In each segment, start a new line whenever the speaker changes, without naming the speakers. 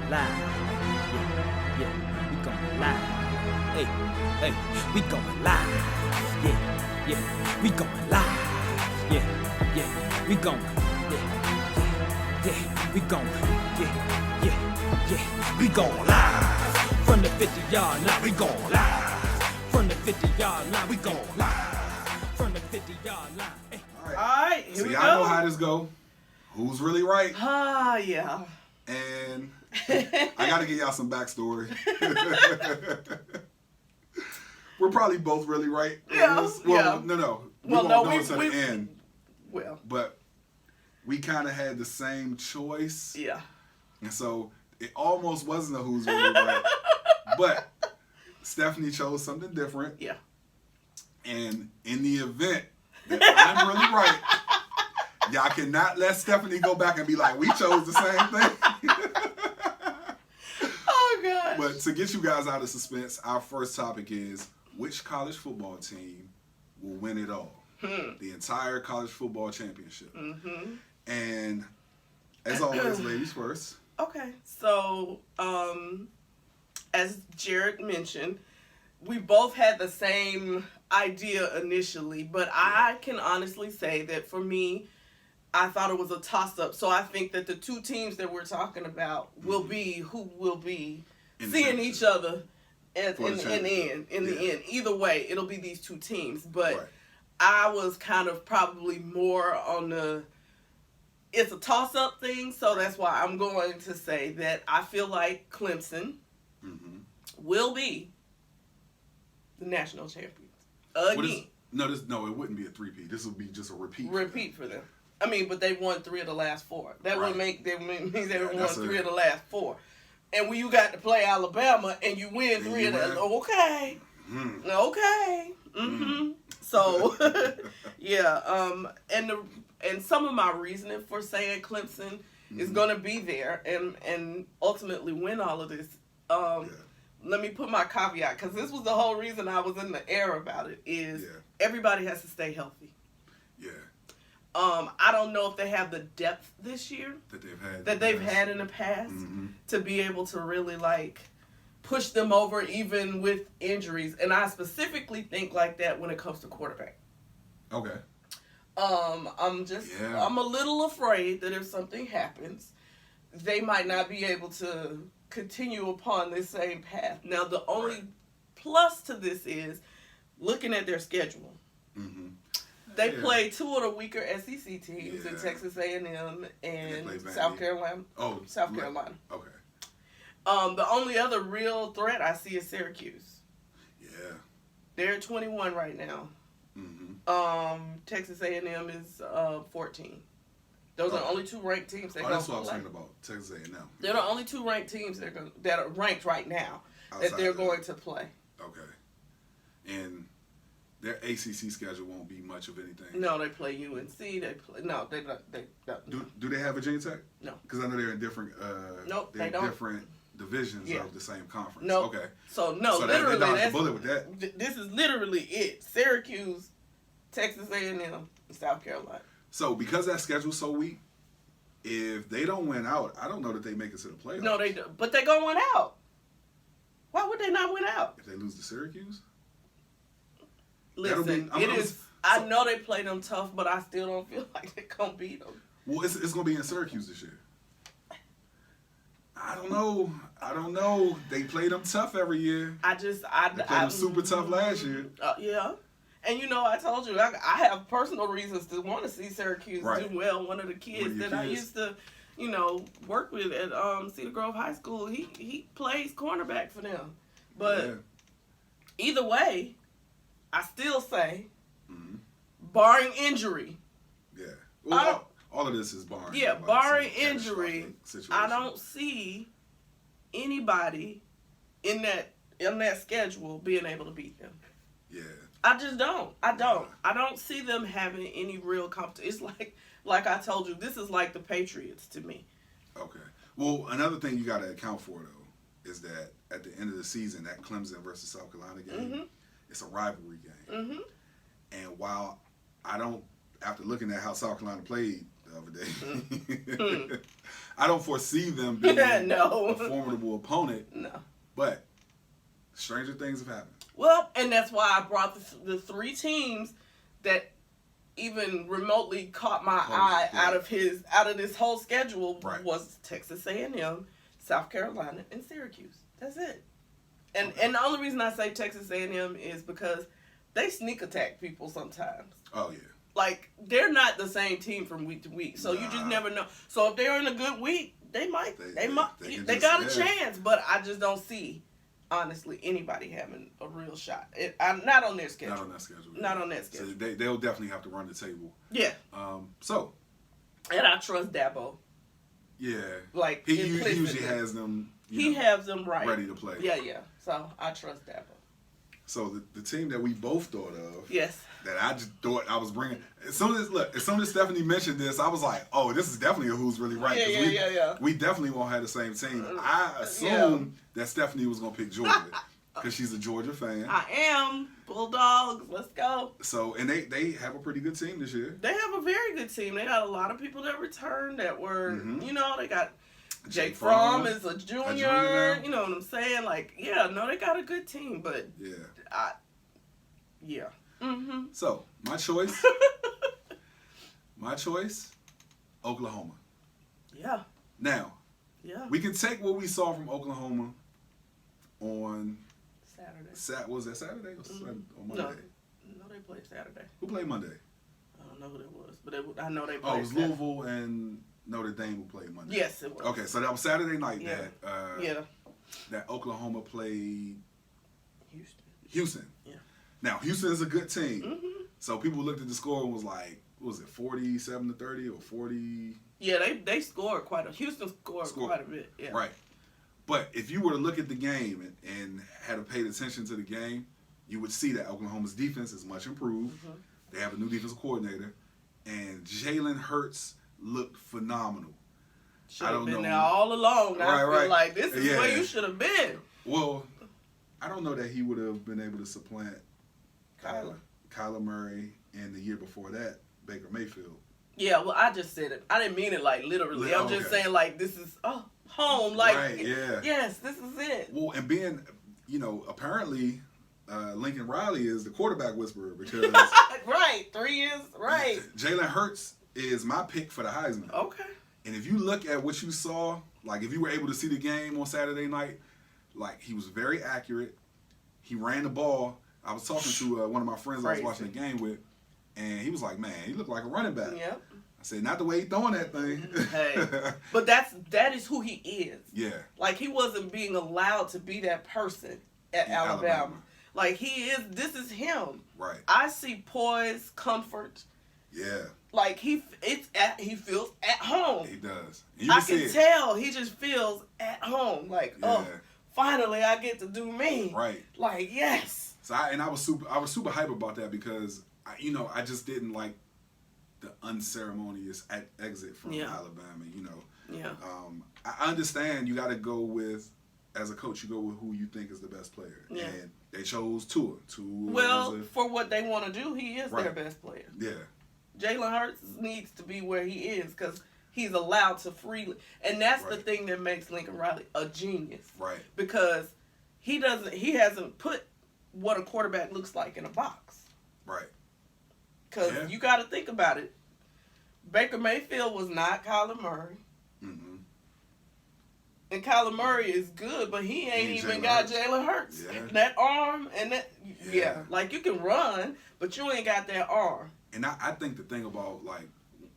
live. Yeah, yeah, we going live. Hey, hey, we going live. Yeah, yeah, we going live. Yeah, yeah, we going. Yeah, yeah, we going. Yeah, yeah, yeah, we going live. From the 50-yard line, we going live. From the 50-yard line, we going live. From the 50-yard line. Hey.
All right, here we go.
I know how this go. Who's really right?
Yeah.
And I got to give y'all some backstory. We're probably both really right.
Yeah.
Well, no. We won't know until the end.
Well.
But we kind of had the same choice.
Yeah.
And so it almost wasn't a who's really right. But Stephanie chose something different.
Yeah.
And in the event that I'm really right, y'all cannot let Stephanie go back and be like, we chose the same thing.
Oh, gosh.
But to get you guys out of suspense, our first topic is, which college football team will win it all? The entire college football championship. Mm-hmm. And as always, ladies first.
Okay. So, as Jarrett mentioned, we both had the same idea initially, but I can honestly say that for me, I thought it was a toss-up. So I think that the two teams that we're talking about will be who will be seeing each other in the end. Either way, it'll be these two teams. But I was kind of probably more on the it's a toss-up thing, so that's why I'm going to say that I feel like Clemson will be the national champions again.
No, it wouldn't be a three-peat. This would be just a repeat.
Repeat for them. I mean, but they won 3 of the last 4. That would mean they won 3 of the last 4. And when you got to play Alabama and you win 3 of them, okay. Okay. Mm-hmm. So, yeah. And some of my reasoning for saying Clemson is going to be there and ultimately win all of this. Let me put my caveat, because this was the whole reason I was in the air about it, is everybody has to stay healthy. Yeah. I don't know if they have the depth this year that they've had in the past to be able to really push them over even with injuries. And I specifically think like that when it comes to quarterback.
Okay.
I'm a little afraid that if something happens, they might not be able to continue upon this same path. Now, the only plus to this is looking at their schedule. They play 2 of the weaker SEC teams in Texas A&M and South Carolina. South Carolina.
Okay.
The only other real threat I see is Syracuse.
Yeah.
They're at 21 right now. Texas A&M is 14. Those are the only 2 ranked teams that
that's what I was saying about Texas A&M.
They're the only 2 ranked teams that are ranked right now that they're going to play.
Okay. And their ACC schedule won't be much of anything.
No, they play UNC. They don't.
Do they have Virginia Tech?
No.
Because I know they're in different.
Nope,
they're
they don't.
Different divisions of the same conference.
No.
Okay.
So literally,
they dodged the bullet with that.
This is literally it. Syracuse, Texas A&M, and South Carolina.
So because that schedule's so weak, if they don't win out, I don't know that they make it to the playoffs.
No, they do. But they're going to win out. Why would they not win out?
If they lose to Syracuse?
Listen, I know they play them tough, but I still don't feel like they're going to beat them.
Well, it's going to be in Syracuse this year. I don't know. They played them tough every year. They played them super tough last year.
Yeah. And I told you, I have personal reasons to want to see Syracuse do well. One of the kids I used to, work with at Cedar Grove High School, he plays cornerback for them. But either way, I still say, barring injury.
Yeah. Well, all of this is barring.
Yeah, barring injury, I don't see anybody in that schedule being able to beat them.
Yeah.
I just don't. I don't see them having any real competition. It's like I told you, this is like the Patriots to me.
Okay. Well, another thing you got to account for, though, is that at the end of the season, that Clemson versus South Carolina game, it's a rivalry game. And while I don't, after looking at how South Carolina played the other Saturday. I don't foresee them being a formidable opponent.
No.
But stranger things have happened.
Well, and that's why I brought the 3 teams that even remotely caught my eye out of this whole schedule was Texas A&M, South Carolina, and Syracuse. That's it. And the only reason I say Texas A&M is because they sneak attack people sometimes.
Oh yeah.
Like, they're not the same team from week to week, so you just never know. So if they're in a good week, they got a chance, but I just don't see, honestly, anybody having a real shot. Not on their schedule. Not on that schedule.
So they'll definitely have to run the table.
Yeah.
And
I trust Dabo.
Yeah.
Like,
he usually has them.
Has them ready
to play.
Yeah. So I trust Dabo.
So the team that we both thought of.
Yes.
That I just thought I was bringing. As soon as Stephanie mentioned this, I was like, oh, this is definitely a who's really right.
Yeah.
We definitely won't have the same team. I assumed that Stephanie was going to pick Georgia because she's a Georgia fan. I
am. Bulldogs, let's go.
So, and they have a pretty good team this year.
They have a very good team. They got a lot of people that returned that were, they got Jake Fromm is a junior. You know what I'm saying? Like, they got a good team, but
So my choice, Oklahoma.
Yeah.
Now, we can take what we saw from Oklahoma on
Saturday.
Was that Saturday or Monday?
No, they played Saturday.
Who played Monday?
I don't know who it was, but I know they played.
Oh, it was Saturday. Louisville and Notre Dame who played Monday.
Yes, it was.
Okay, so that was Saturday night that Oklahoma played Houston. Yeah. Now, Houston is a good team. Mm-hmm. So people looked at the score and was like, what was it, 47-30 or 40?
Yeah, they scored Houston scored quite a bit. Yeah.
Right. But if you were to look at the game and had paid attention to the game, you would see that Oklahoma's defense is much improved. Mm-hmm. They have a new defensive coordinator. And Jalen Hurts looked phenomenal.
Should have been there all along. I feel like this is where you should have been.
Well, I don't know that he would have been able to supplant Kyler Murray and the year before that, Baker Mayfield.
Yeah, well, I just said it. I didn't mean it like literally. I'm just saying like this is home. Like, yes, this is it.
Well, and being, apparently Lincoln Riley is the quarterback whisperer because
right, 3 years, right.
Jalen Hurts is my pick for the Heisman.
Okay.
And if you look at what you saw, like if you were able to see the game on Saturday night, like he was very accurate. He ran the ball. I was talking to one of my friends I was watching the game with, and he was like, man, he looked like a running back.
Yep.
I said, not the way he throwing that thing.
Hey, but that is who he is.
Yeah.
Like he wasn't being allowed to be that person at Alabama. Like this is him.
Right.
I see poise, comfort.
Yeah.
Like he feels at home.
He does.
I can tell he just feels at home. Like, finally I get to do me.
Right.
Like, yes.
So I was super hype about that because I just didn't like the unceremonious exit from Alabama.
Yeah.
I understand you got to go with, as a coach, you go with who you think is the best player. Yeah. And they chose Tua.
Well, for what they want to do, he is their best player.
Yeah.
Jalen Hurts needs to be where he is because he's allowed to freely. And that's the thing that makes Lincoln Riley a genius.
Right.
Because he hasn't put what a quarterback looks like in a box.
Right.
Because you got to think about it. Baker Mayfield was not Kyler Murray. Mm-hmm. And Kyler Murray is good, but he ain't even got Jalen Hurts. Yeah. That arm and that, like you can run, but you ain't got that arm.
And I think the thing about, like,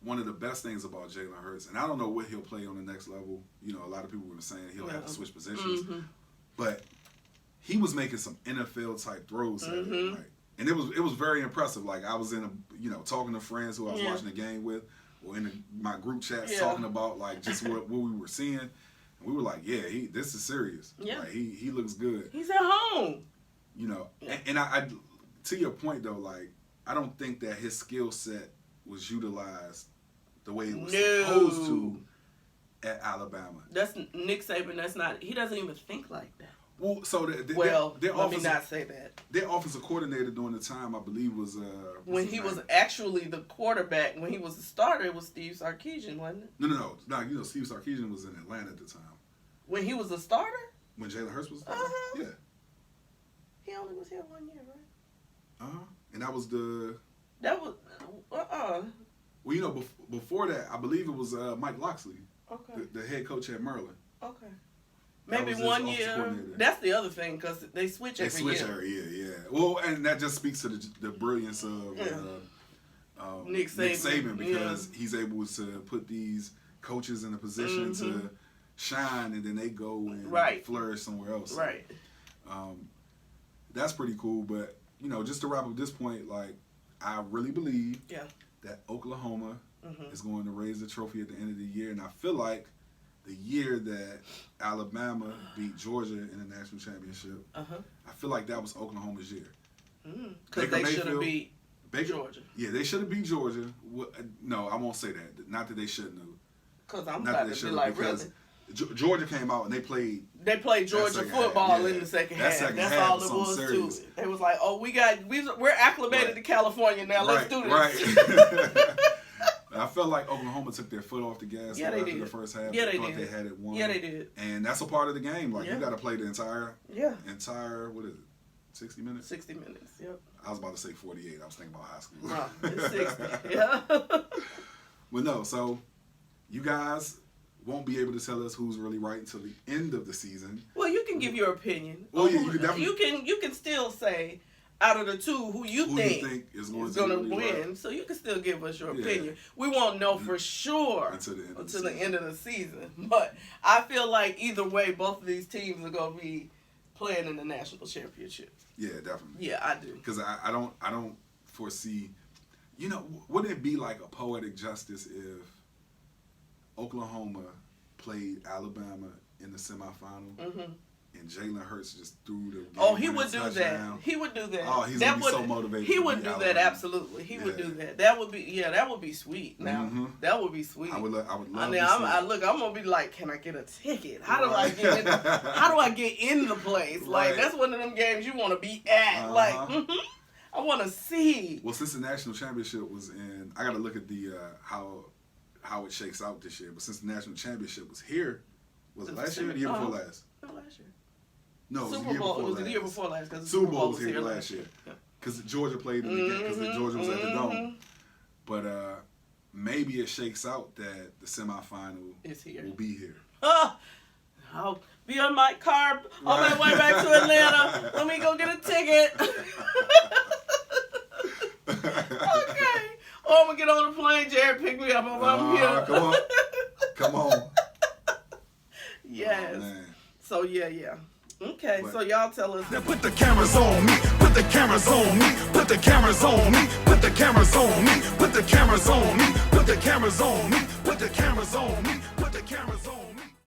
one of the best things about Jalen Hurts, and I don't know what he'll play on the next level. A lot of people were saying he'll have to switch positions. Mm-hmm. But he was making some NFL-type throws Saturday night. And it was very impressive. Like, I was in talking to friends who I was watching the game with, or in my group chats talking about, like, just what we were seeing. And we were like, this is serious. Yeah. Like, he looks good.
He's at home.
And I to your point, though, like, I don't think that his skill set was utilized the way it was supposed to at Alabama.
That's Nick Saban. He doesn't even think like that.
Well, so their
let me not say that.
Their offensive coordinator during the time, I believe, was
when he was actually the quarterback. When he was the starter, it was Steve Sarkisian, wasn't it?
No. You know, Steve Sarkisian was in Atlanta at the time.
When he was the starter?
When Jalen Hurts was there? Yeah.
He only was here 1 year, right?
And that was the...
That was...
Well, you know, before that, I believe it was Mike Locksley.
Okay.
The head coach at Maryland.
Okay. Maybe
That was
1 year. That's the other thing, because they switch every year.
Every year, yeah. Well, and that just speaks to the brilliance of
Nick
Saban because he's able to put these coaches in a position to shine, and then they go and flourish somewhere else.
Right.
That's pretty cool, but, you know, just to wrap up this point, like, I really believe that Oklahoma is going to raise the trophy at the end of the year, and I feel like the year that Alabama beat Georgia in the national championship, I feel like that was Oklahoma's year.
Because they should have beat Georgia.
Yeah, they should have beat Georgia. No, I won't say that. Not that they shouldn't have.
Because I'm about to be like, really?
Georgia came out and they played.
They played Georgia football in the second half. That's all it was to it. They was like, oh, we're acclimated to California now. Let's do this.
Right. I felt like Oklahoma took their foot off the gas after the first half.
Yeah, they
thought
did.
They had it won.
Yeah, they did.
And that's a part of the game. Like you got to play the entire. What is it? 60 minutes.
60 minutes. Yep.
I was about to say 48. I was thinking about high school.
No, it's 60. Yeah.
Well, no. So you guys won't be able to tell us who's really right until the end of the season.
Well, you can give your opinion.
Well, yeah, you can definitely.
You can still say out of the two who you think
is going
to win. Right. So you can still give us your opinion. We won't know for sure until the end of the season. But I feel like either way, both of these teams are going to be playing in the national championship.
Yeah, definitely.
Yeah, I do.
Because I don't foresee. You know, wouldn't it be like a poetic justice if Oklahoma played Alabama in the semifinal, and Jalen Hurts just threw the game.
Oh, he would do that. He would do that.
Oh, he's gonna be so motivated.
He would do that. Absolutely, he would do that. That would be sweet. Now that would be sweet.
I would love.
I'm gonna be like, can I get a ticket? How do I get in? How do I get in the place? Like that's one of them games you want to be at. Like I want to see.
Well, since the national championship was in, I got to look at the how it shakes out this year. But since the national championship was here, was it last year or the year before last?
No, last year.
No,
Super Bowl. It was the year before last because
Super Bowl was here last year. Because Georgia played in the game because Georgia was at the Dome. But maybe it shakes out that the semifinal will be here.
I'll be on my car on my way back to Atlanta. Let me go get a ticket. Okay. Or I'm going to get on the plane. Jarrett, pick me up. I'm here.
Come on.
Yes.
Oh,
so, yeah. Okay, so y'all tell us.
Now put the cameras on me. Put the cameras on me. Put the cameras on me. Put the cameras on me. Put the cameras on me. Put the cameras on me. Put the cameras on me. Put the cameras on me.